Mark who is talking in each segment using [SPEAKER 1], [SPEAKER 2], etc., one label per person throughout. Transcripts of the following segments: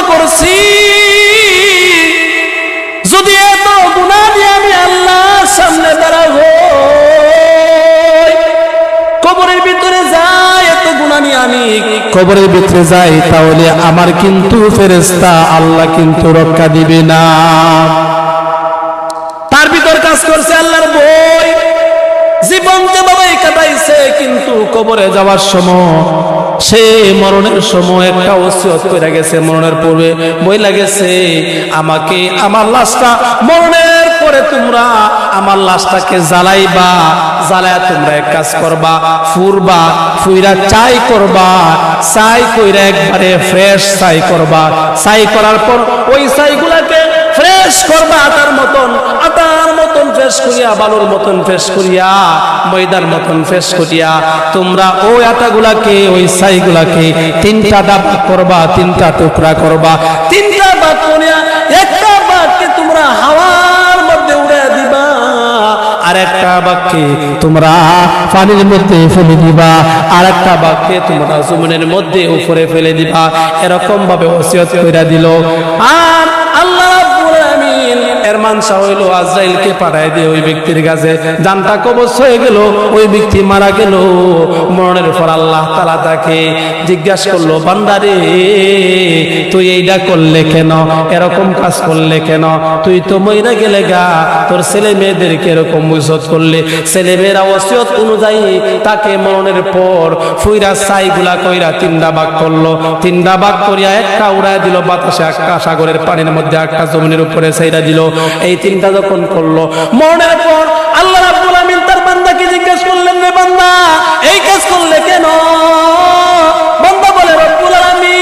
[SPEAKER 1] গুনাহ করছি, যদি এত গুনাহ নিয়ে আমি আল্লাহর সামনে দাঁড়াবো, কবরের ভিতরে যাই, এত গুনাহ নিয়ে আমি কবরের ভিতরে যাই, তাহলে আমার কিন্তু ফেরেশতা আল্লাহ কিন্তু রক্ষা দিবে না। তার ভিতর কাজ করছে আল্লাহর ভয়, জীবন যেভাবে কাটাইছে, কিন্তু কবরে যাওয়ার সময় সে মরণের সময় একটা ওসিয়ত করে গেছে, মরণের পূর্বে বইলা গেছে, আমাকে আমার লাশটা মরণের পরে তোমরা আমার লাশটাকে জ্বালাইবা, জ্বালায়া তোমরা এক কাজ করবা, ফুরবা, ফুইরা চাই করবা, চাই কইরা একবারে ফ্রেশ চাই করবা, চাই করার পর ওই চাইগুলাকে ফ্রেশ করবা, আটার মতন ফ্রেশ করিয়া, বালুর মতন ফ্রেশ করিয়া, ময়দার মতন ফ্রেশ করিয়া তোমরা ওই আটাগুলাকে, ওই ছাইগুলাকে তিনটা ভাগ করবা, তিনটা টুকরা করবা, তিনটা ভাগ করিয়া একটা ভাগকে তোমরা হাওয়ার মধ্যে উড়ে দিবা, আর একটা ভাগকে তোমরা পানির মধ্যে ফেলে দিবা, আর একটা ভাগকে তোমরা জমিনের মধ্যে উপরে ফেলে দিবা। এরকম ভাবে ওসিয়ত কইরা দিল। আর আল্লাহ রাব্বুল আমিন এর মানসা হইল আজরাইলকে পাঠায় দিয়ে ওই ব্যক্তির কাছে, জানটা কবজ হয়ে গেল, ওই ব্যক্তি মারা গেল। মরণের পর আল্লাহ তাআলা তাকে জিজ্ঞাসা করলো, বান্দারে তুই এইটা করলে কেন, এরকম কাজ করলে কেন, তুই তো মইরা গেলে গা, তোর ছেলে মেয়েদেরকে এরকম ওসিয়ত করলে, ছেলে মেয়েরা ওসিয়ত অনুযায়ী তাকে মরণের পর ফুইরা ছাইগুলা কইরা তিনটা ভাগ করলো, তিনটা ভাগ করিয়া একটা উড়ায় দিল বাতাসে, একটা সাগরের পানির মধ্যে, একটা জমিনের উপরে ছাইরা দিল। এই তিনটা যখন করলো, মরণের পর আল্লাহ রাব্বুল আমিন তার বান্দাকে জিজ্ঞাসা করলেন, রে বান্দা এই কাজ করলে কেন? বান্দা বলে, রব্বুল আমিন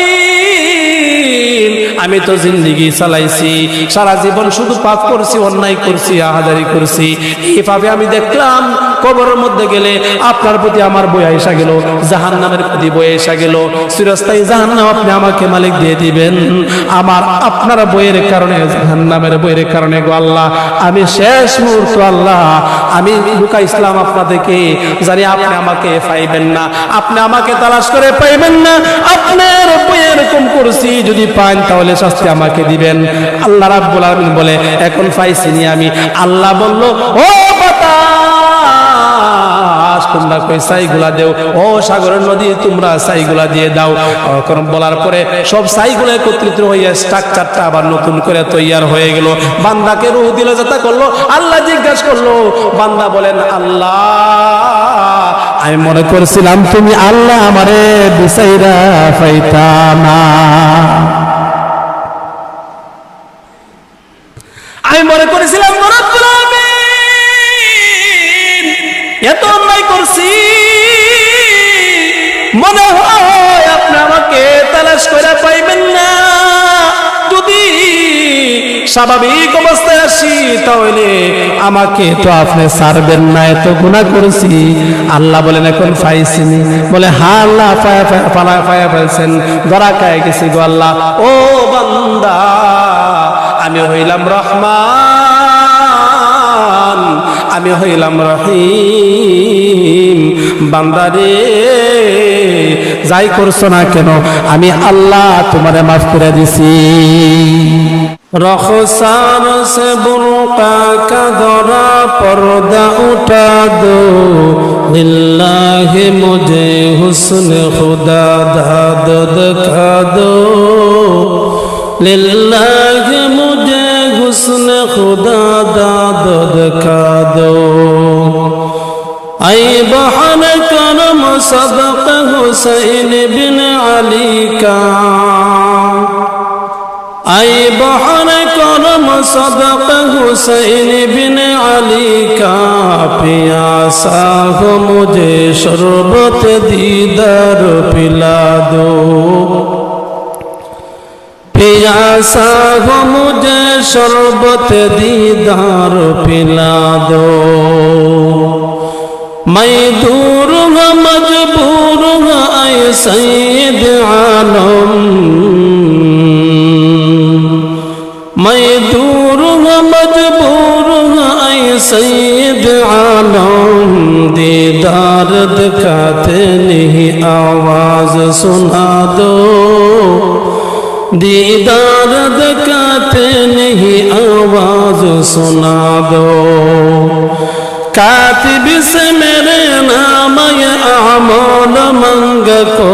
[SPEAKER 1] আমি তো জিন্দেগি চালাইছি, সারা জীবন শুধু পাপ করছি, অন্যায় করছি, আহাজারি করছি, এইভাবে আমি দেখলাম কবরের মধ্যে গেলে আপনার প্রতি আমার বই আইসা গেল, জাহান্নামের প্রতি বই আইসা গেল, চিরস্থায়ী জাহান্নাম আপনি আমাকে মালিক দিয়ে দিবেন। আমার আপনার বইয়ের কারণে, জাহান্নামের বইয়ের কারণে গো আল্লাহ, আমি শেষ মুহূর্ত আল্লাহ আমি লুকাইছিলাম আপনাদেরকে, জানি আপনি আমাকে পাইবেন না, আপনি আমাকে তালাশ করে পাইবেন না, আপনার বই এরকম করছি, যদি পান তাহলে শাস্তি আমাকে দিবেন। আল্লাহ রাব্বুল আমিন বলে, এখন পাইছিনি আমি। আল্লাহ বলল, ও বাতাস তোমরা কই ছাইগুলা দেও, ও সাগরের নদী তোমরা ছাইগুলা দিয়ে দাও। কারণ বলার পরে সব ছাইগুলো একত্রিত হইয়া স্ট্রাকচারটা আবার নতুন করে তৈয়ার হয়ে গেল। বান্দাকে রূহ দিল, যেটা করলো, আল্লাহ জিজ্ঞাসা করলো, বান্দা বলেন, আল্লাহ আমি মনে করছিলাম তুমি আল্লাহ আমারে বিচাইরা পাইতা না, আমি মনে করেছিলাম রব্বুল আমিন এত অন্যায় করছি, মনে হয় আপনি আমাকে তালাশ করে পাইবেন না, যদি স্বাভাবিক অবস্থায় আসি তাহলে আমাকে তো আপনি ছাড়বেন না, এত গুনাহ করেছি। আল্লাহ বলেন, এখন পাইছিনি? বলে, হ্যাঁ আল্লাহ পায়া পাইছেন, ধরা খায় গেছি গো আল্লাহ। ও বান্দা আমি হইলাম রহমান, আমি হইলাম রহিম, বান্দারে যাই করছো না কেন আমি আল্লাহ তোমারে মাফ করে দিছি। রখসার সে বুরকা কা ধরা পর্দা উঠা দো, লিল্লাহি মুঝে হুসন খুদা দাদ দিখা দো, লিল্লাহি মুঝে হুসন খুদা দাদ দিখা দো। আই বহন করম সদক হুসैन बिन अली का, আই বহন করম সদক হুসैन बिन अली का, प्यासा हो मुझे शरबत दीदार पिला दो, प्यासा हो मुझे शरबत दीदार पिला दो। मैं दूर हूँ मजबूर हूँ ऐ सैयद आलम, मैं दूर हूँ मजबूर हूँ ऐ सैयद आलम, दीदार दिखाते नहीं आवाज सुना दो, दीदार दिखाते नहीं आवाज सुना दो कातिब से मेरे नाम ये आमोल मंग को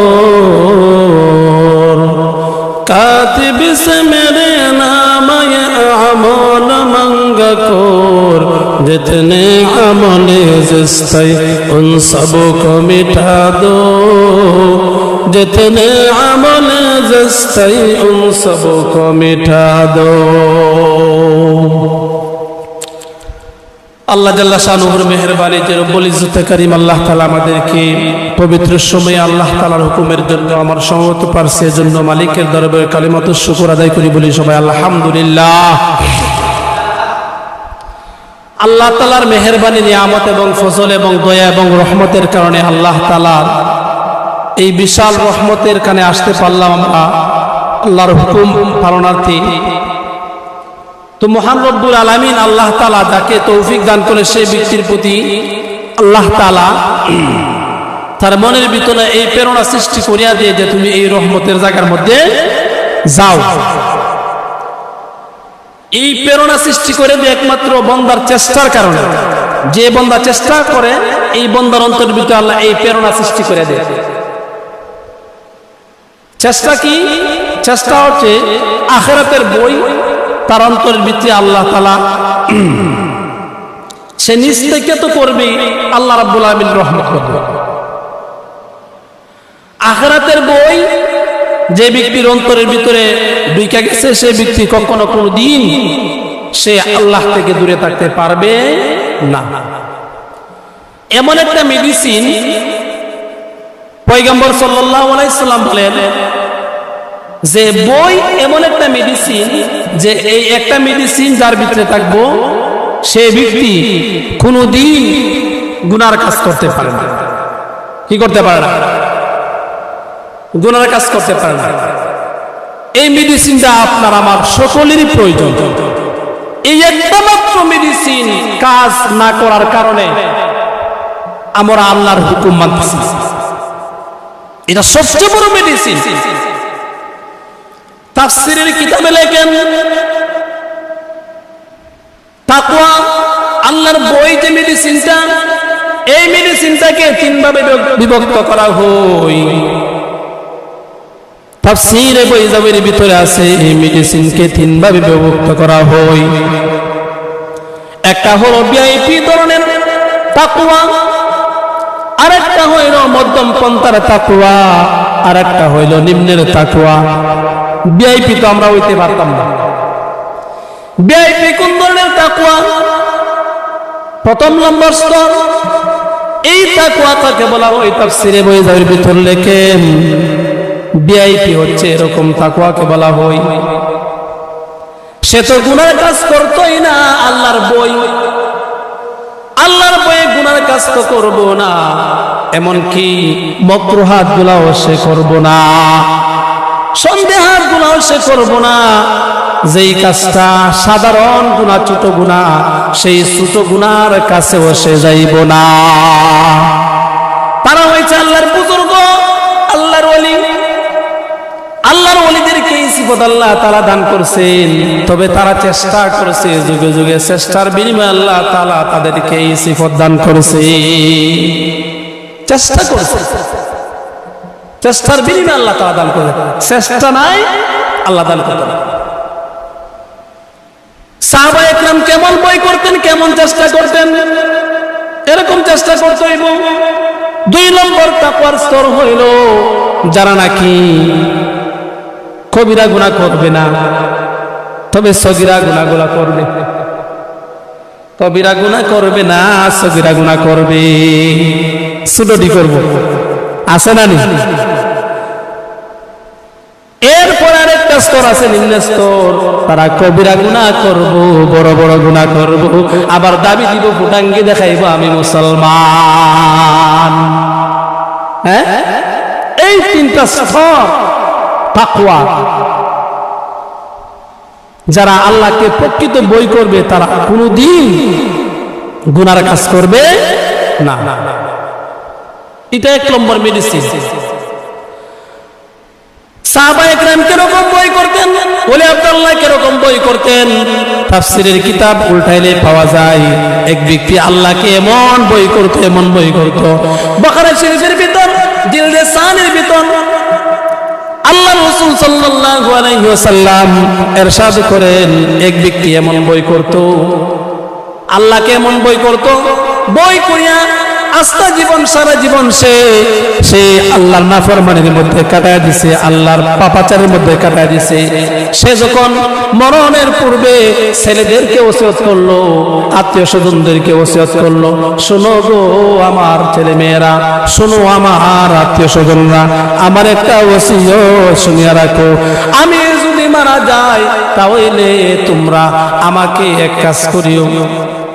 [SPEAKER 1] कातिब से मेरे नाम ये आमोल मंग को जितने अमले जिस्ते उन सबको मिटा दो जितने अमले जिस्ते उन सबको मिटा दो আল্লাহ জাল্লা শানুর মেহেরবানি যে রব্বুল ইজ্জতে কারীম আল্লাহ তাআলা আমাদেরকে পবিত্র সময়ে আল্লাহ তাআলার হুকুমের জন্য আমার সমত পারছে এজন্য মালিকের দরবারে কালিমাতু শুকর আদায় করি বলি সবাই আলহামদুলিল্লাহ। আল্লাহ তাআলার মেহেরবানি নিয়ামত এবং ফজল এবং দয়া এবং রহমতের কারণে আল্লাহ তাআলার এই বিশাল রহমতের কানে আসতে পারলাম আমরা আল্লাহর হুকুম পালনার্থী। তো মহান রব্বুল আলামিন আল্লাহ তাআলা যাকে তৌফিক দান করে সেই ব্যক্তির প্রতি আল্লাহ তাআলা তার মনের ভিতরে এই প্রেরণা সৃষ্টি করিয়া দিয়ে যে তুমি এই রহমতের জায়গার মধ্যে যাও। এই প্রেরণা সৃষ্টি করে দিয়ে একমাত্র বান্দার চেষ্টার কারণে, যে বান্দা চেষ্টা করে এই বান্দার অন্তরের ভিতরে আল্লাহ এই প্রেরণা সৃষ্টি করে দেয়। চেষ্টা কি? চেষ্টা হচ্ছে আখিরাতের বই তার অন্তরের ভিতরে আল্লাহ তাআলা সে নিজ থেকে তো করবে, আল্লাহ রাব্বুল আলামিন রহমত করবে। আখিরাতের বই যে ব্যক্তির অন্তরের ভিতরে ঢুকে গেছে সেই ব্যক্তি কখনো কোনোদিন সে আল্লাহ থেকে দূরে থাকতে পারবে না। এমন একটা মেডিসিন পয়গম্বর সাল্লাল্লাহু আলাইহি সাল্লাম বলেন যে বই এমন একটা মেডিসিন যে এই একটা মেডিসিন যার ভিতরে থাকবো সে ব্যক্তি কোনোদিন গুনার কাজ করতে পারে না। কি করতে পারে না? গুনার কাজ করতে পারে না। এই মেডিসিনটা আপনার আমার সকলেরই প্রয়োজন। এই একটা মাত্র মেডিসিন কাজ না করার কারণে আমরা আল্লাহর হুকুম মানতেছি, এটা সবচেয়ে বড় মেডিসিন। তাফসীরের কিতাবে লেখেন তাকওয়া আল্লাহর বই যে মেডিসিনটা, এই মেডিসিনটাকে তিন ভাবে বিভক্ত করা হয়। তাফসীরে বইজাবের ভিতরে আছে এই মেডিসিনকে তিন ভাবে বিভক্ত করা হয়। একটা হলো ভিআইপি ধরনের তাকওয়া, আরেকটা হইল মধ্যম পন্থার তাকওয়া, আরেকটা হইল নিম্নের তাকওয়া। ভিআইপি তো আমরা হইতে পারতাম না। ভিআইপি কোন ধরনের তাকওয়া? প্রথম নম্বর স্তর। এই তাকওয়াটাকে বলা হয় তাফসীরে বইজাবের ভিতর লেখেন ভিআইপি হচ্ছে এরকম তাকওয়াকে বলা হয় সে তো গুনার কাজ করতোই না, আল্লাহর বইয়ে গুনার কাজ তো করবো না, এমনকি মাকরুহাত গুনাহও সে করবো না, সন্দেহাত গুনাহও সে করবো না। যেই কাজটা সাধারণ গুনাহ, ছোট গুনাহ, সেই ছোট গুনার কাছেও সে যাইব না। তারা হয়েছে আল্লাহর বুজুর্গ, আল্লাহর ওলি। আল্লাহর ওলিদেরকে এই সিফত আল্লাহ তাআলা দান করছেন, তবে তারা চেষ্টা করেছে, যুগে যুগে চেষ্টার বিনিময়ে আল্লাহ তাআলা তাদেরকে এই সিফত দান করেছে। চেষ্টা করছে, চেষ্টার বিনিময়ে আল্লাহ তাআলা দান করেছে। চেষ্টা নাই, আল্লাহ দান করতেন। সাহাবায়ে কেরাম কেমন বই করতেন, কেমন চেষ্টা করতেন, এরকম চেষ্টা করতে হইব। দুই নম্বর তাকওয়ার স্তর হইল যারা নাকি কবিরা গুনাহ করবে না, তবে সগীরা গুনাহগুলো করবে। কবিরা গুনাহ করবে না, সগীরা গুনাহ করবে। ছোটটি করব, আছে না নি? এরপর আরেকটা স্তর আছে, নিম্ন স্তর। তারা কবিরা গুনাহ করব, বড় বড় গুনাহ করব, আবার দাবি দিব, ফুটাঙ্গি দেখাইব আমি মুসলমান। হ্যাঁ, এই তিনটা স্তর তাকওয়া। যারা আল্লাহকে প্রকৃত বই করবে তারা কোনোদিন গুনার কাজ করবে না। এটা এক নম্বর মেডিসিন। সাহাবায়ে কেরাম কিরকম বই করতেন? আল্লাহ কিরকম বই করতেন? তাফসীরের কিতাব উল্টাইলে পাওয়া যায় এক ব্যক্তি আল্লাহকে এমন বই করতো, এমন বই করতো। বাকারা শরীফের ভিতর জিলদে সানের ভিতর আল্লাহ রাসূল সাল্লাল্লাহু আলাইহি ওয়াসাল্লাম ইরশাদ করেন, এক ব্যক্তি এমন বই করতো, আল্লাহকে এমন বই করতো, বই করিয়া আস্থা জীবন সারা জীবন সে আল্লাহর নাফরমানির মধ্যে কাটায় দিছে, আল্লাহর পাপাচারের মধ্যে কাটায় দিছে। সে যখন মরণের পূর্বে ছেলেদেরকে ওসিয়ত করলো, আত্মীয় স্বজনদেরকে ওসিয়ত করলো, শোনো গো আমার ছেলে মেয়েরা, শোনো আমার আত্মীয় স্বজনরা, আমার একটা ওসিয়ত শুনিয়া রাখো, আমি যদি মারা যাই তাহলে তোমরা আমাকে এক কাজ করিও,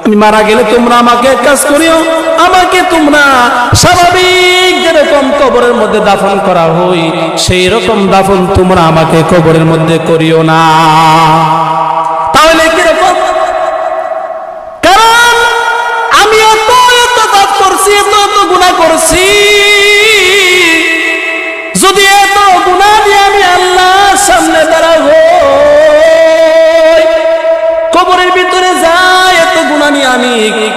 [SPEAKER 1] আমি মারা গেলে তোমরা আমাকে এক কাজ করিও, আমাকে তোমরা স্বাভাবিক যেরকম কবরের মধ্যে দাফন করা হই সেই রকম দাফন তোমরা আমাকে কবরের মধ্যে করিও না। তাহলে কিরকম? কারণ আমি এত পাপ করছি, এত গুনাহ করছি, যদি এত গুনাহ দিয়ে আমি আল্লাহর সামনে দাঁড়াবো, কবরের ভিতরে যাই, এত গুনাহ নিয়ে আমি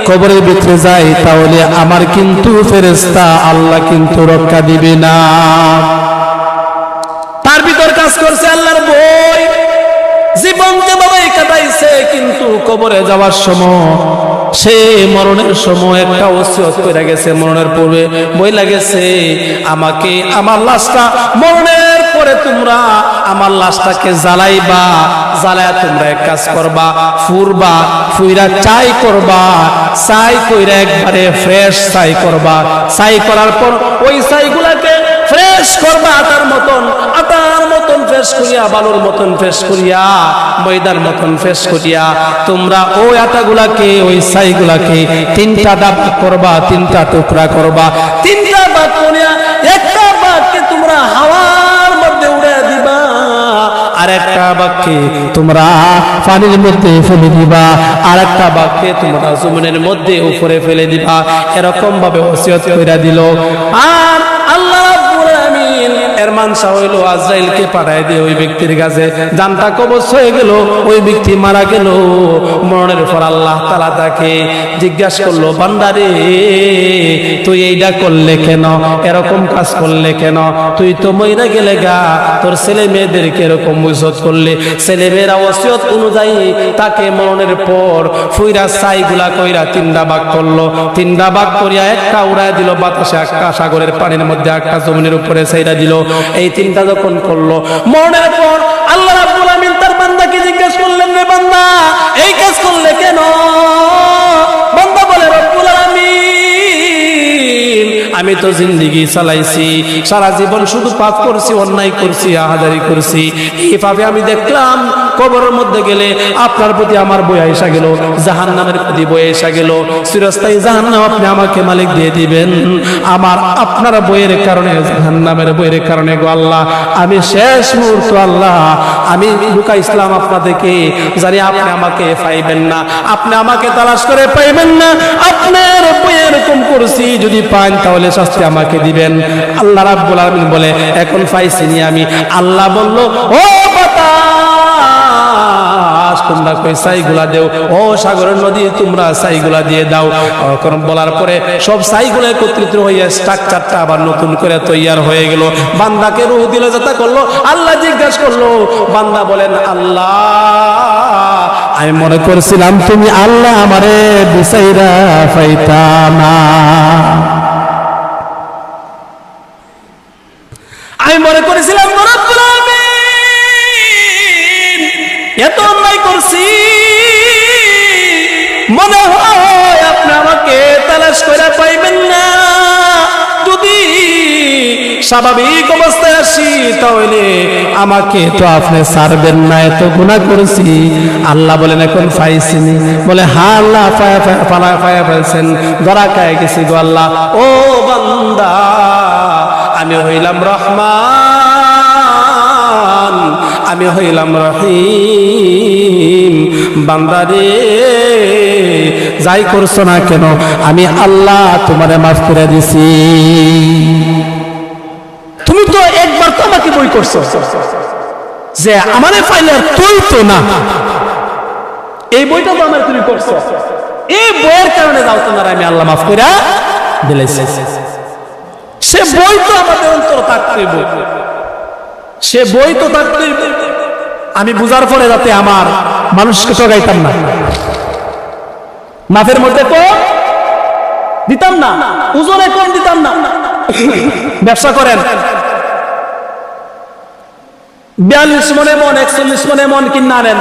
[SPEAKER 1] কবরের ভিতরে যাই, তাহলে আমার কিন্তু ফেরেশতা আল্লাহ কিন্তু রক্ষা দিবে না। তার ভিতর কাজ করছে আল্লাহর বই, জীবন যেভাবে কাটাইছে, কিন্তু কবরে যাওয়ার সময় সে মরণের সময় একটা ওসিয়ত করে গেছে, মরণের পূর্বে বই লাগেছে, আমাকে আমার লাশটা মরণের পরে তোমরা আমার লাশটাকে জ্বালাইবা, জ্বালায়া তোমরা এক কাজ করবা, ফুরবা, ফুইরা চাই করবা, চাই কইরা একবারে ফ্রেশ চাই করবা, চাই করার পর ওই চাইগুলাকে ফ্রেশ করবা, আটার মতন ফ্রেশ করিয়া, বালুর মতন ফ্রেশ করিয়া, ময়দার মতন ফ্রেশ করিয়া তোমরা ওই আটাগুলাকে, ওই ছাইগুলাকে তিনটা ডাবা করবা, তিনটা টুকরা করবা, তিনটা ভাগ করিয়া একটা ভাগকে তোমরা হাওয়ার মধ্যে উড়ে দিবা, আর একটা ভাগকে তোমরা পানির মধ্যে ফেলে দিবা, আর একটা ভাগকে তোমরা জমিনের মধ্যে উপরে ফেলে দিবা। এরকম ভাবে ওসিয়ত কইরা দিল। আর আল্লাহ রাব্বুল আলামিন এর মানসা হইল আজরাইলকে পাঠায় দিয়ে ওই ব্যক্তির কাছে, জানটা কবজ হয়ে গেল, ওই ব্যক্তি মারা গেল। মরণের পর আল্লাহ তাআলা তাকে জিজ্ঞাসা করলো, বান্দারে তুই এইটা করলে কেন, এরকম কাজ করলে কেন, তুই তো মইরা গেলে গা, তোর ছেলে মেয়েদেরকে এরকম ওসিয়ত করলে, ছেলে মেয়েরা ওসিয়ত অনুযায়ী তাকে মরণের পর ফুইরা ছাইগুলা কইরা তিনটা ভাগ করলো, তিনটা ভাগ করিয়া একটা উড়ায় দিল বাতাসে, একটা সাগরের পানির মধ্যে, একটা জমিনের উপরে ছাইরা দিল। এই তিনটা যখন করলো, মরণের পর আল্লাহ রাব্বুল আমিন তার বান্দাকে জিজ্ঞাসা করলেন, রে বান্দা এই কাজ করলে কেন? বান্দা বলে, রব্বুল আলামিন আমি তো জিন্দেগি চালাইছি, সারা জীবন শুধু পাপ করছি, অন্যায় করছি, আহাদারি করছি, এই পাপে আমি দেখলাম কবরের মধ্যে গেলে আপনার প্রতি আমার বই আইসা গেল, জাহান্নামের প্রতি বই আইসা গেল, চিরস্থায়ী জাহান্নাম আপনি আমাকে মালিক দিয়ে দিবেন, আমার আপনার বইয়ের কারণে, জাহান্নামের বইয়ের কারণে গো আল্লাহ আমি শেষ মুহূর্ত আল্লাহ আমি লুকাইছিলাম আপনাদেরকে, জানি আপনি আমাকে পাইবেন না, আপনি আমাকে তালাশ করে পাইবেন না, আপনার বই এরকম করছি, যদি পান তাহলে শাস্তি আমাকে দিবেন। আল্লাহ রাব্বুল আলামিন বলে, এখন পাইছিনি আমি। আল্লাহ বলল, ও বাতাস তোমরা কই ছাইগুলা দেও, ও সাগরের নদী তোমরা ছাইগুলা দিয়ে দাও। কারণ বলার পরে সব ছাইগুলো একত্রিত হইয়া স্ট্রাকচারটা আবার নতুন করে তৈয়ার হয়ে গেল। বান্দাকে রূহ দিল, যাতা করলো, আল্লাহ জিজ্ঞাসা করলো, বান্দা বলেন, আল্লাহ আমি মনে করছিলাম তুমি আল্লাহ আমারে বিসাইরা পাইতা না, আমি মনে করেছিলাম রব্বুল আলামিন এত অন্যায় করছি, মনে হয় আপনি আমাকে তালাশ করে পাইবেন না, যদি স্বাভাবিক অবস্থায় আসি তাহলে আমাকে তো আপনি ছাড়বেন না, এত গুনাহ করেছি। আল্লাহ বলেন, এখন পাইছিনি? বলে, হ্যাঁ আল্লাহ পায়া ফেলছেন, ধরা খায় গেছি গো আল্লাহ। ও বান্দা আমি হইলাম রহমান, আমি হইলাম রহিম, বান্দারে যাই করছো না কেন আমি আল্লাহ তোমারে মাফ করে দিছি। তুমি তো একবার তো আমাকে বই করছো, যে আমারে পাইলে আর তুই তো না, এই বইটা তো আমার তুমি করছো, এই বইয়ের কারণে যাও তোমার আমি আল্লাহ মাফ করে দিলাইছি। সে বই তো আমাদের অন্তর থাকতেই বই, সে বই তো থাকতেই। আমি বুঝার পরে যাতে আমার মানুষকে ঠকাইতাম না, মাফের মধ্যে কম দিতাম না, ওজনে কম দিতাম না। ব্যবসা করেন 42 মনে মন 41 মনে মন কিনা নেন,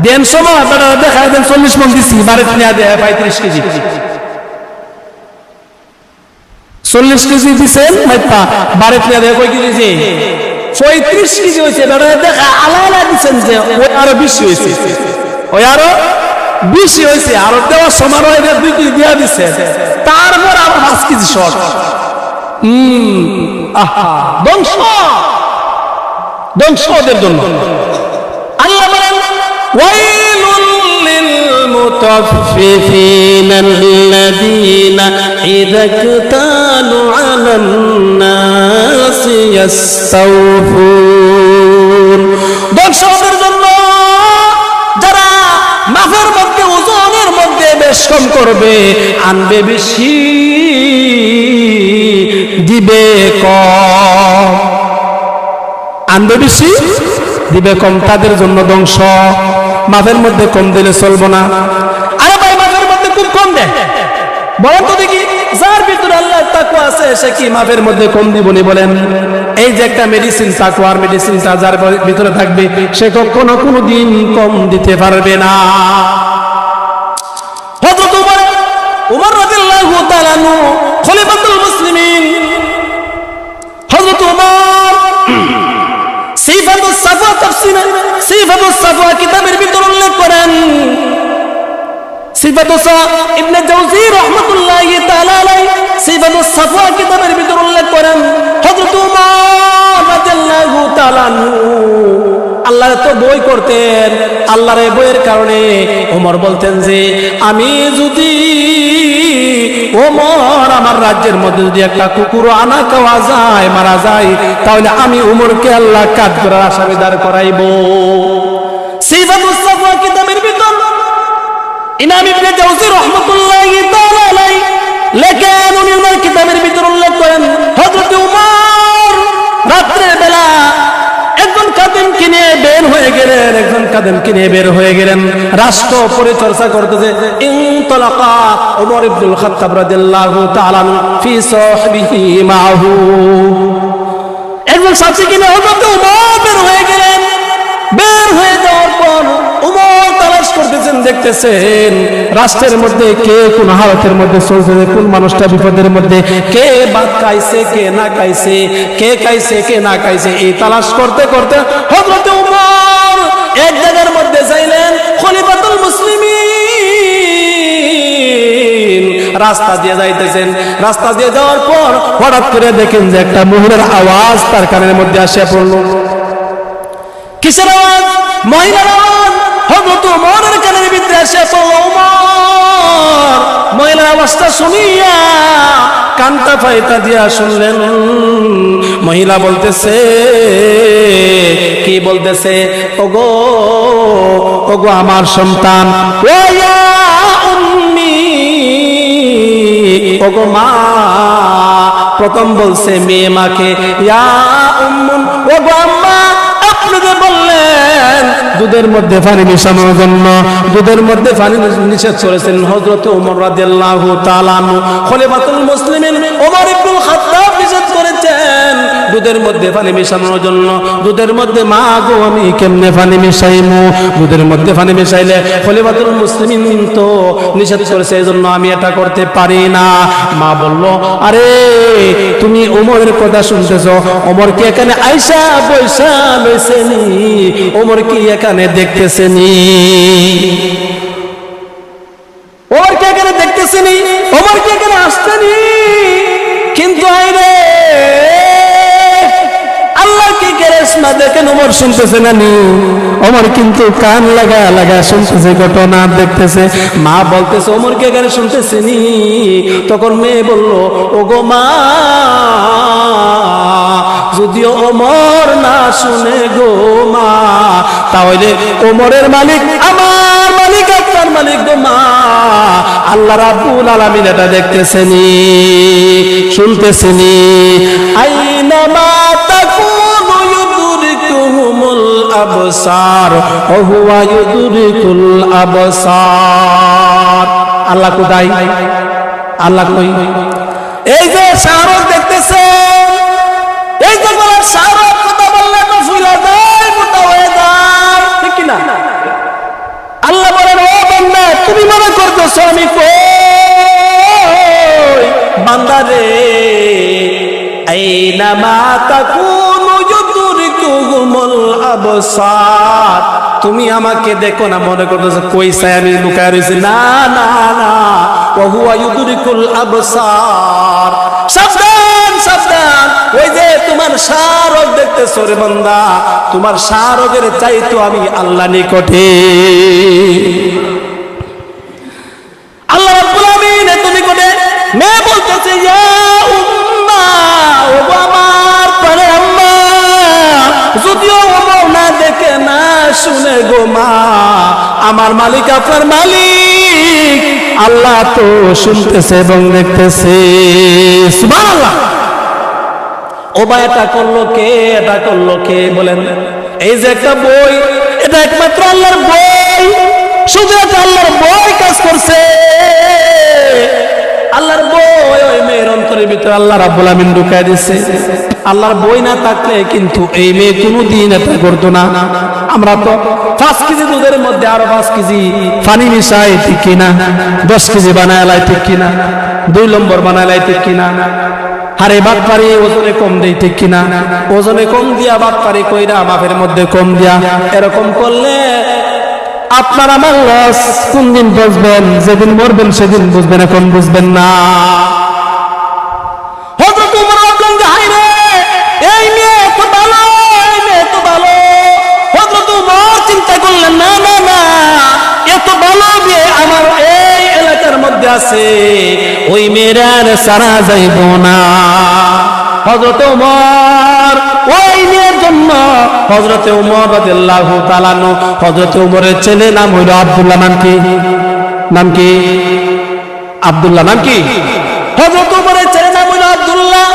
[SPEAKER 1] দেন সময় দেখায় দেন 40 মন দিচ্ছি, বাড়িতে নিয়ে দেয় 35 কেজি, 40 কেজি দিচ্ছেন বাড়িতে নিয়ে দেয় কয় কেজি, 35 কেজি হয়েছে। দেখা আলাদা দিচ্ছেন যে ওই আরো বেশি হয়েছে, ওই আরো বেশি হয়েছে, আরো দেওয়ার সময় 2 কেজি দিয়া দিচ্ছে, তারপর আবার 5 কেজি শর্ট। আহা, ধ্বংস ধ্বংস ওদের জন্য। আল্লাহ বলেন ওয়াইলুল লিল মুতাফফিফিনা আল্লাযীনা ইযা ইকতালু আলান নাসি ইস্তাওফুন। ধ্বংস ওদের জন্য যারা মাফের মধ্যে ওজনের মধ্যে বেশ কম করবে, আনবে বেশি দিবে কম, আনবে বেশি দিবে কম, তাদের জন্য ধ্বংস। মাফের মধ্যে কম দিলে চলবো না। আরে ভাই মাফের মধ্যে খুব কম দেয়, বলেন তো দেখি, যার ভিতরে আল্লাহর তাকওয়া আছে সে কি মাফের মধ্যে কম দিবনি বলেন? এই যে একটা মেডিসিন, তাকওয়ার মেডিসিনটা যার ভিতরে থাকবে সে কখনো কোনোদিন কম দিতে পারবে না। হযরত ওমর রাদিয়াল্লাহু তাআলা আনহু খলিফাতুল মুসলিমিন, হযরত ওমর সিফাতুস সাফওয়া তাফসীর, সিফাতুস সাফওয়া কিতাবের ভিতর উল্লেখ করেন, সিফাতুস ইবনে জাওজি রাহমাতুল্লাহি তাআলা আলাইহি সিফাতুস সাফওয়া কিতাবের ভিতর উল্লেখ করেন, হযরত ওমর রাদিয়াল্লাহু তাআলা আনহু আল্লাহর তো বই করতেন, আল্লাহর এই বইয়ের কারণে ওমর বলতেন যে আমি যদি ওমর আমার রাজ্যের মধ্যে যদি একটা কুকুর আনা খাওয়া যায়, মারা যায়, তাহলে আমি ওমরকে আল্লাহ কাজ করার আসামি দাঁড় করাইব। সিফাতুস সাফওয়া কিতাবের ভিতর ইমাম ইবনে জাওজি রাহমাতুল্লাহি তাআলা আলাইহি লেখেন, উনি ওনার কিতাবের ভিতর উল্লেখ করেন হযরত ওমর রাত্রের বেলা একজন খাদেমকে নিয়ে বের হয়ে গেলেন, একজন খাদেমকে নিয়ে বের হয়ে গেলেন রাষ্ট্র পরিচর্যা করতেছে। ইনতালাকা ওমর ইবনুল খাত্তাব রাদিয়াল্লাহু তাআলা ফি সাহবিহি মাহু, একজন সাথীকে নিয়ে হযরত ওমর বের হয়ে গেলেন। বের হয়ে যাওয়ার পর ওমর তালাশ করতেছেন, দেখতেছেন রাষ্ট্রের মধ্যে কে কোন হালতের মধ্যে চলছে, কোন মানুষটা বিপদের মধ্যে, কে ভাত খাইছে কে না খাইছে, কে খাইছে কে না খাইছে, এই তালাশ করতে করতে হযরত ওমর এক জায়গার মধ্যে যাইলেন, খলিফাতুল মুসলিমিন রাস্তা দিয়ে যাইতেছেন। রাস্তা দিয়ে যাওয়ার পর হঠাৎ করে দেখেন যে একটা মহিলার আওয়াজ তার কানের মধ্যে আসে পড়লো। কিসের আওয়াজ? মহিলার আওয়াজ। হযরত ওমরের কানের ভিতরে আসে পড়লো। ওমর মহিলার আওয়াজটা শুনিয়া কানটা ফাইতা দিয়া শুনলেন, মহিলা বলতেছে, কি বলতেছে? ওগো ওগো আমার সন্তান, ওয়া উম্মি, ওগো মা। প্রথম বলছে মেয়ে মাকে, ইয়া উম্মুন, ওগো আম্মা। আপনি যে বললেন দুধের মধ্যে পানি মিশানোর জন্য, দুধের মধ্যে পানি নিষেধ করেছেন হযরত ওমর রাদিয়াল্লাহু তাআলা আনহু, খলিফাতুল মুসলিমিন ওমর ইবনুল খাত্তাব নিষেধ করেছেন দুধের মধ্যে পানি মিশানোর জন্য। দুধের মধ্যে মা গো আমি কেমনে পানি মিশাইমু? দুধের মধ্যে পানি মিশাইলে খলিফাতুল মুসলিমিন তো নিষেধ করেছে, এজন্য আমি এটা করতে পারি না। মা বলল, আরে তুমি ওমরের কথা শুনতেছো? ওমর কি এখানে আইসা বৈশা লইছেনি? ওমর কি এখানে দেখতেছেনি? ওমর কি এখানে দেখতেছেনি? ওমর কি এখানে আসতেনি? কিন্তু আইরে আল্লাহ কি কেরেশমা দেখেন, ওমর শুনতেছে না নি? ওমর কিন্তু কান লাগা লাগা শুনতেছে, ঘটনা দেখতেছে। মা বলতেছে ওমর কি এখানে শুনতেছে নি? তখন মেয়ে বলল, ওগো মা যদিও ওমর না শুনে গো মা, তাহলে ওমরের মালিক আমার মালিক, আপনার মালিক গো মা। আল্লাহ রাব্বুল আলামিন এটা দেখতেছেনি, শুনতেছেনি। আইনামা তাকুনু ইউদরিকুহুমুল আবসার ওয়া হুয়া ইউদরিকুল আবসার। আল্লাহ কোথায়? আল্লাহ কই? এই যে শাহরুখ দেখতেছেন, এই যে বলার শাহরুখ কথা বললে তো ফুলে যায়, মোটা হয়ে যায়, ঠিক কি না? আল্লাহ বলেন, ও বান্দা তুমি মনে করতেছো আমি কই? বান্দা রে, আইনামা তাকুনু ইউদরিকুহুমুল আবসার, তুমি আমাকে দেখো না, মনে করতেছো কই চাই আমি লুকায় রয়েছি। না না না, ওয়া হুয়া ইউদরিকুল আবসার। সাবধান সাবধান, ওই যে তোমার শাহরগ দেখতেছো রে বান্দা, তোমার শাহরগের চাইতো আমি আল্লাহ নিকটে। আল্লাহ রাব্বুল আমিন এত নিকটে। মেয়ে বলতেছে, ইয়া উম্মা, ও আমার পরে আম্মা, যদিও ওমর না দেখে না শুনে গো মা, আমার মালিক আপনার মালিক আল্লাহ তো শুনতেছে এবং দেখতেছে। সুবহানাল্লাহ। ও ভাই, এটা করলো কে? এটা করলো কে বলেন? এই যে একটা বই, এটা একমাত্র আল্লাহর বই, শুধু একটা আল্লাহর বই কাজ করছে। আল্লাহর বই ওই মেয়ের অন্তরের ভিতরে আল্লাহ রাব্বুল আমিন ঢুকায় দিচ্ছে। আল্লাহর বই না থাকলে কিন্তু এই মেয়ে কোনোদিন এটা করতো না। আমরা তো 5 কেজি দুধের মধ্যে আরো 5 কেজি পানি মিশাই, ঠিক কিনা? 10 কেজি বানায়, ঠিক কিনা? 2 নম্বর বানায়, ঠিক কিনা? আরে বাদ পারি ওজনে কম দেই, ঠিক কিনা? ওজনে কম দিয়া বাদ পারি কইরা মাপের মধ্যে কম দিয়া, এরকম করলে আপনার আমার লস। কোন দিন বুঝবেন? যেদিন মরবেন সেদিন বুঝবেন, এখন বুঝবেন না। হযরত ওমর বললেন যে হায় রে, এই মেয়ে তো ভালো, এই মেয়ে তো ভালো। হযরত ওমর চিন্তা করলেন, না না না, এত ভালো মেয়ে আমার এই এলাকার মধ্যে আছে, ওই মেয়ের সারা যাইব না। হযরত ওমর ওই মেয়ের জন্য, হযরত ওমর রাদিয়াল্লাহু তাআলা আনহু, হযরত ওমরের ছেলে নাম হইল আব্দুল্লাহ। নাম কি? নাম কি? আব্দুল্লাহ। নাম কি? হযরত ওমরের ছেলে নাম হইল আব্দুল্লাহ।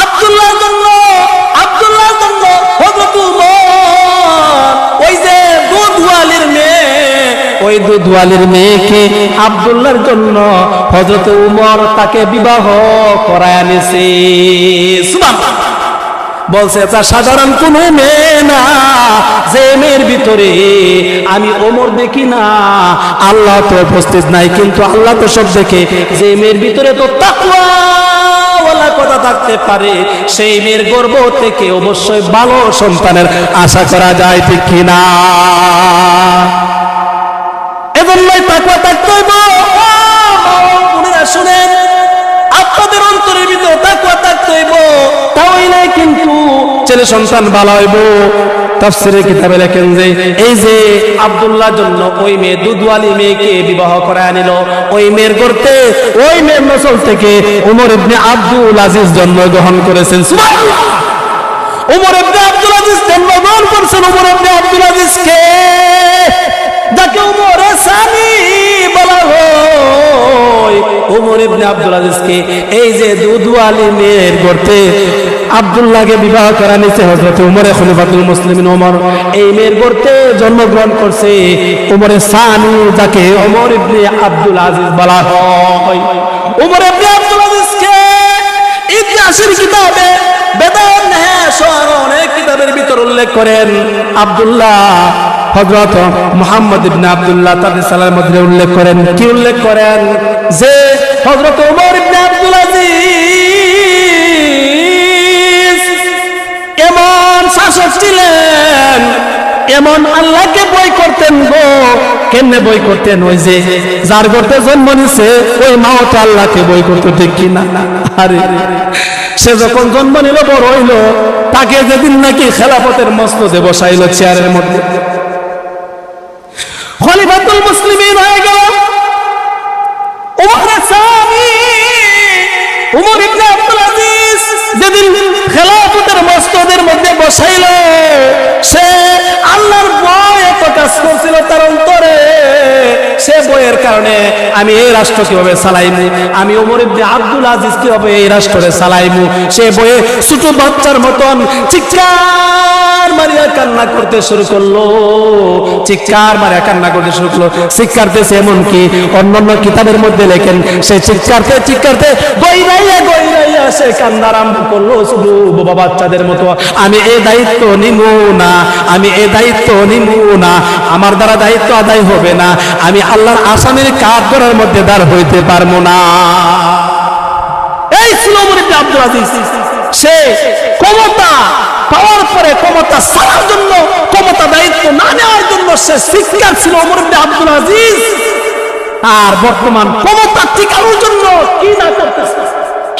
[SPEAKER 1] আব্দুল্লাহর জন্য, আব্দুল্লাহর জন্য হযরত ওমর ওই যে দুধওয়ালির মেয়ে, ওই দুধওয়ালির মেয়েকে আব্দুল্লাহর জন্য হযরত ওমর তাকে বিবাহ করায় আনেছে। সুবহানাল্লাহ। বলছে এটা সাধারণ কোন মেয়ে না, যে মেয়ের ভিতরে আমি ওমর দেখি না, আল্লাহ তো উপস্থিত নাই, কিন্তু আল্লাহ তো সব দেখে। যে মেয়ের ভিতরে তো তাকওয়া ওয়ালা কথা থাকতে পারে, সেই মেয়ের গর্ভ থেকে অবশ্যই ভালো সন্তানের আশা করা যায়, ঠিক কিনা? এজন্যই তাকওয়া থাকতে হইব। শুনেন, আপনাদের অন্তরের ভিতরে তাকওয়া থাকতে হইব, তাহলে কিন্তু ছেলে সন্তান ভালো হইব। তাফসীরের কিতাবে লেখেন যে এই যে আব্দুল্লাহর জন্য ওই মেয়ে দুধওয়ালি মেয়েকে বিবাহ করে আনিল, ওই মেয়ের গর্তে, ওই মেয়ের নসল থেকে ওমর ইবনে আব্দুল আজিজ জন্মগ্রহণ করেছেন। সুবহানাল্লাহ। ওমর ইবনে আব্দুল আজিজ জন্মগ্রহণ করেছেন। ওমর ইবনে আব্দুল আজিজকে, যাকে ওমরের সানি বলা হয়, ওমর ইবনে আব্দুল আজিজকে এই যে দুধওয়ালি মেয়ের গর্তে আব্দুল্লাহকে বিবাহ করা নিছে হযরত ওমর খলিফাতুল মুসলিমিন ওমর। এই মেয়ের গর্তে জন্মগ্রহণ করছে ওমরের সানি, যাকে ওমর ইবনে আব্দুল আজিজ বলা হয়। ওমর ইবনে আব্দুল আজিজকে ইতিহাসের কিতাবে, বেদান সহ অনেক কিতাবের ভিতর উল্লেখ করেন। আব্দুল্লাহ হযরত মুহাম্মদ ইবনে আব্দুল্লাহ তাদের সালার মধ্যে উল্লেখ করেন। কি উল্লেখ করেন? যে হযরত ওমর ইবনে আব্দুল আজিজ এমন শাসক ছিলেন, এমন আল্লাহকে বই করতেন গো। কেমনে বই করতেন? ওই যে যার গর্তে জন্ম নিছে ওই মাও তো আল্লাহকে বই করতো, ঠিক কিনা? আরে সে যখন জন্ম নিল, বড় হইল, তাকে যেদিন নাকি খেলাফতের মসনদে বসাইল, চেয়ারের মধ্যে খলিফাতুল মুসলিমিন হয়ে গেল ওমর সানি, ওমর ইবনে আব্দুল আজিজ যেদিন খেলাফতের মসনদের মধ্যে বসাইল, সে আল্লাহর ভয় এত কাজ করছিল তার অন্তরে, সে বইয়ের কারণে আমি এই রাষ্ট্র কিভাবে চালাইমু, আমি ওমর ইবনে আব্দুল আজিজ কিভাবে এই রাষ্ট্রে চালাইমু, সে বইয়ে ছোট বাচ্চার মতন চিৎকার মারিয়া কান্না করতে শুরু করলো, চিৎকার মারিয়া কান্না করতে শুরু করলো। চিৎকারতেছে এমনকি অন্যান্য কিতাবের মধ্যে লেখেন সে চিৎকারতে চিৎকারতে গইরাইয়া গইরাইয়া সে কান্না আরম্ভ করলো শুধু বাবা বাচ্চাদের মতো। আমি এই দায়িত্ব নিমু না, আমি এই দায়িত্ব নিমু না, আমার দ্বারা দায়িত্ব আদায় হবে না, আমি আল্লাহর আসামির কাঠ করার মধ্যে দাঁড় হইতে পারবো না। এই ছিল ওমর ইবনে আব্দুল আজিজ। সে ক্ষমতা পাওয়ার পরে ক্ষমতা ছাড়ার জন্য, ক্ষমতা দায়িত্ব না নেওয়ার জন্য সে শিক্ষার ছিল ওমর ইবনে আব্দুল আজিজ। আর বর্তমান ক্ষমতা টিকানোর জন্য কি না করতেছে,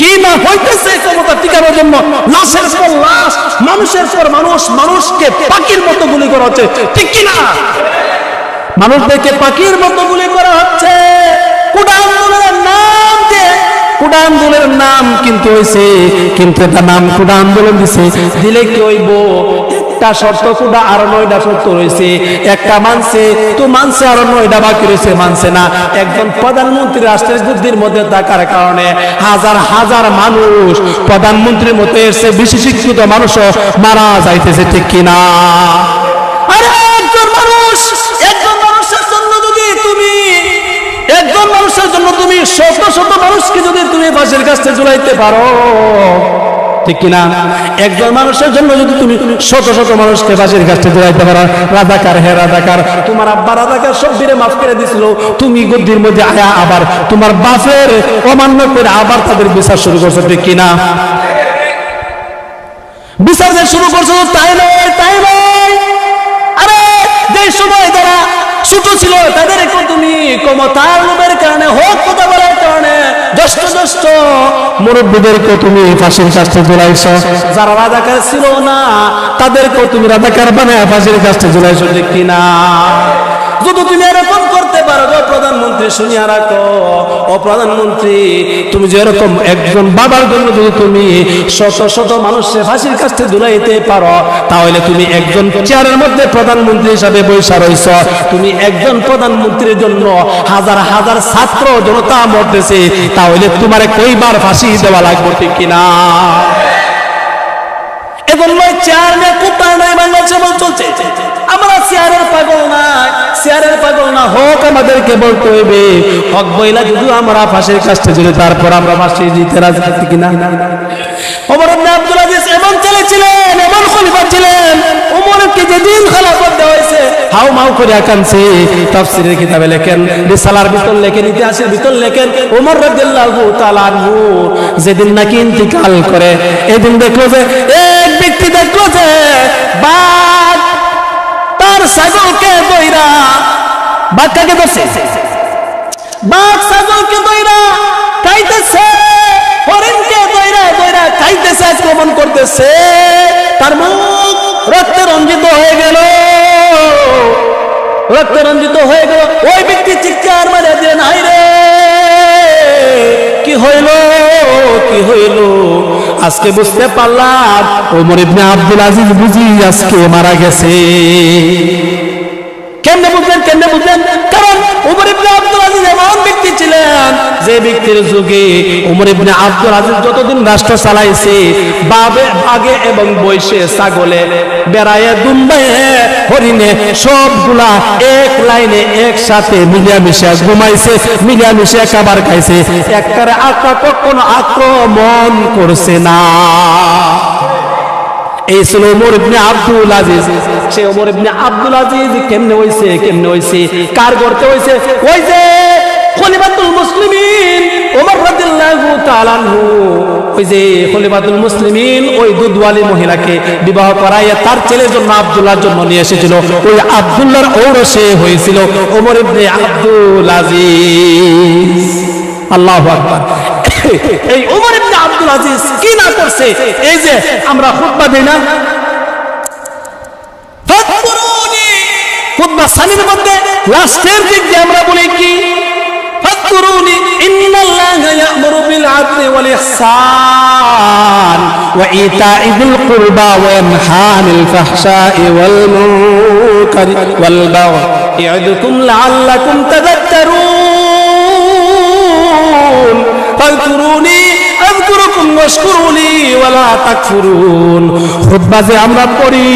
[SPEAKER 1] কি না হইতেছে ক্ষমতা টিকানোর জন্য, লাশের পর লাশ, মানুষের পর মানুষ, মানুষকে পাখির মতো গুলি করা হচ্ছে, ঠিক কিনা? মানুষদেরকে পাখির মতো গুলি করা হচ্ছে। কোটা আন্দোলনের নাম দিয়ে, কোটা আন্দোলনের নাম কিন্তু হয়েছে, কিন্তু এটা নাম কোটা আন্দোলন দিছে, দিলে কি হইব? একটা শর্ত কোটা আরো 9টা শর্ত রয়েছে, একটা মানছে তো মানছে, আরো 9টা বাকি রয়েছে মানছে না। একজন প্রধানমন্ত্রী রাষ্ট্রের বুদ্ধির মধ্যে থাকার কারণে হাজার হাজার মানুষ প্রধানমন্ত্রীর মতো এসে বেশি শিক্ষিত মানুষও মারা যাইতেছে, ঠিক কিনা? আরে একজন মানুষের জন্য যদি তুমি, একজন মানুষের জন্য তুমি শত শত মানুষকে যদি তুমি ফাঁসির কাছে ঝুলাইতে পারো, ঠিক কিনা? একজন মানুষের জন্য যদি তুমি শত শত মানুষকে ফাঁসির কাছে ঝুলাইতে পারো, রাজাকার হে রাজাকার, তোমার আব্বা রাজাকার সব দিনে মাফ করে দিছিল, তুমি গদ্দির মধ্যে আয়া আবার তোমার বাপের অমান্য করে আবার তাদের বিচার শুরু করছো, ঠিক কিনা? বিচার যে শুরু করছো, তাই নয়, তাই নয়। আরে যে সময় যারা ছোট ছিল তাদেরকে তুমি ক্ষমতার লোভের কারণে, হোক কথা বলার কারণে জ্যেষ্ঠ জ্যেষ্ঠ মুরব্বীদেরকে তুমি ফাঁসির কাছে ঝুলাইছো, যারা রাজাকার ছিল না তাদেরকে তুমি রাজাকার বানায় ফাঁসির কাছে ঝুলাইছো, ঠিক কিনা? যদি তুমি এরকম করতে পারো, প্রধানমন্ত্রী শুনিয়া রাখো, ও প্রধানমন্ত্রী, তুমি যেরকম একজন বাবার জন্য যদি তুমি শত শত মানুষের ফাঁসির কাছে ঝুলাইতে পারো, তাহলে তুমি একজন চেয়ারের মধ্যে প্রধানমন্ত্রী হিসাবে বৈশা রইছ, তুমি একজন প্রধানমন্ত্রীর জন্য হাজার হাজার ছাত্র জনতা মরতেছে, তাহলে তোমার কইবার ফাঁসি দেওয়া লাগবে, ঠিক কিনা? এজন্য চেয়ার নিয়ে কোথা নাই বাংলাদেশে চলছে। আমরা চেয়ারের পাগল না, চেয়ারের পাগল না হোক, আমাদেরকে বলতে হইবে হক বইলা যদি আমরা ফাঁসির কাছে ঝুলে তারপর আমরা ফাঁসি দিতে রাজি, ঠিক কিনা? ওমর ইবনে আব্দুল আজিজ এমন ছেলে ছিলেন, এমন খলিফা ছিলেন, ওমরকে যেদিন খেলাফত দেওয়া হয়েছে হাউ মাউ করে কাঁদছে। তাফসীরের কিতাবে লেখেন, রিসালার ভিতর লেখেন, ইতিহাসের ভিতর লেখেন, ওমর রাদিয়াল্লাহু তাআলা আনহু যেদিন নাকি ইন্তিকাল করে, এদিন দেখলো যে এক ব্যক্তি দেখলো যে বাঘ তার ছাগলকে দইরা, বাঘটাকে ধরছে, বাঘ ছাগলকে দইরা খাইতেছে, হরিণকে দইরা দইরা খাইতেছে, আক্রমণ করতেছে, তার মুখ রক্তে রঞ্জিত হয়ে গেল, রক্তে রঞ্জিত হয়ে গেল। ওই ব্যক্তি চিৎকার মারে দেন, হাই রে কি হইল, কি হইল? আজকে বুঝতে পারলাম ওমর ইবনে আব্দুল আজিজ বুঝি আজকে মারা গেছে। কেমনে বুঝলেন, কেমনে বুঝলেন? কারণ ওমর ইবনে আব্দুল আজিজ এমন ব্যক্তি ছিলেন যে ব্যক্তির যুগে ওমর ইবনে আব্দুল আজিজ যতদিন রাষ্ট্র চালাইছে, বাঘে এবং বৈশে, ছাগলে, বেড়ায়, দুম্বায়, হরিণে সবগুলা এক লাইনে একসাথে মিলিয়ামিশে ঘুমাইছে, মিলিয়ামিশে খাবার খাইছে, একবারে কখনো আক্রমণ করছে না। এই ছিল ওমর ইবনে আব্দুল আজিজ। সে ওমর ইবনে আব্দুল আজিজ কেমনে হইছে, কেমনে হইছে, কার করতে হইছে? ওই যে খলিফাতুল মুসলিমিন ওমর রাদিয়াল্লাহু তাআলা আনহু, ওই যে খলিফাতুল মুসলিমিন ওই দুধওয়ালি মহিলাকে বিবাহ করাইয়া তার ছেলের জন্য আব্দুল্লাহর জন্য নিয়ে এসেছিল, ওই আব্দুল্লাহর ঔরসে হয়েছিল ওমর ইবনে আব্দুল আজিজ। আল্লাহু আকবার। এই ওমর ইবনে আব্দুল আজিজ কি না করছে? এই যে আমরা খুতবা দেই না, খুতবা সানির মধ্যে লাস্টের দিক দিয়ে আমরা বলি কি, ফাকুরুনি ইন্নাল্লাহা ইয়া'মুরু বিল আদলি ওয়াল ইহসান ওয়া ইতাই যিল কুরবা ওয়া ইয়ানহা আনিল ফাহশাই ওয়াল মুনকারি ওয়াল বাগই ইয়াইদুকুম লাআল্লাকুম তাযাক্কারুন ফাযকুরুনি আযকুরুকুম ওয়াশকুরুলি ওয়ালা তাকফুরুন। খুতবা যে আমরা পড়ি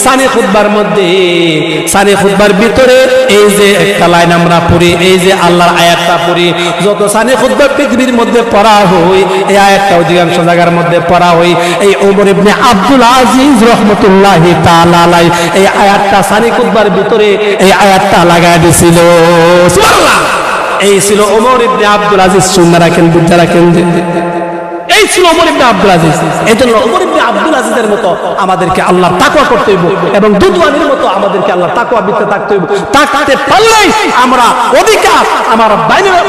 [SPEAKER 1] সানি খুতবার মধ্যে, সানি খুতবার ভিতরে এই যে একটা লাইন আমরা পড়ি, এই যে আল্লাহর আয়াতটা পড়ি, যত সানি খুতবা পৃথিবীর মধ্যে পড়া হয় এই আয়াতটা অধিকাংশ জায়গার মধ্যে পড়া হয়। এই ওমর ইবনে আব্দুল আজিজ রাহমাতুল্লাহি তাআলা আলাইহি এই আয়াতটা সানি খুতবার ভিতরে এই আয়াতটা লাগায় দিয়েছিল। সুবহানাল্লাহ। এই ছিল ওমর ইবনে আব্দুল আজিজ। সুন্নাহ রাখেন, বুদ্ধা রাখেন, এই ছিল ওমর ইবনে আব্দুল আজিজ। এজন্য ওমর ইবনে আব্দুল আজিজের মতো আমাদেরকে আল্লাহর তাকওয়া করতে হইব এবং দুধওয়ানির মতো আমাদেরকে আল্লাহর তাকওয়া বিতে থাকতে হইব। থাকতে পারলেই আমরা অধিকার, আমার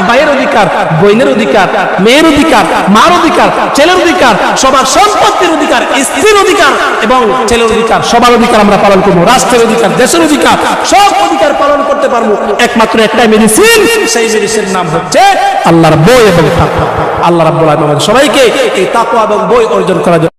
[SPEAKER 1] ভাইয়ের অধিকার, বোনের অধিকার, মেয়ের অধিকার, মার অধিকার, ছেলের অধিকার, সবার সম্পত্তির অধিকার, স্ত্রীর অধিকার এবং ছেলের অধিকার, সবার অধিকার আমরা পালন করব। রাষ্ট্রের অধিকার, দেশের অধিকার, সব অধিকার পালন করতে পারবো একমাত্র একটাই মেডিসিন, সেই মেডিসিনের নাম হচ্ছে আল্লাহর বই এবং তাকওয়া। আল্লাহ রাব্বুল আলামিন আমাদের সবাইকে এই তাকওয়া এবং বই অর্জন করার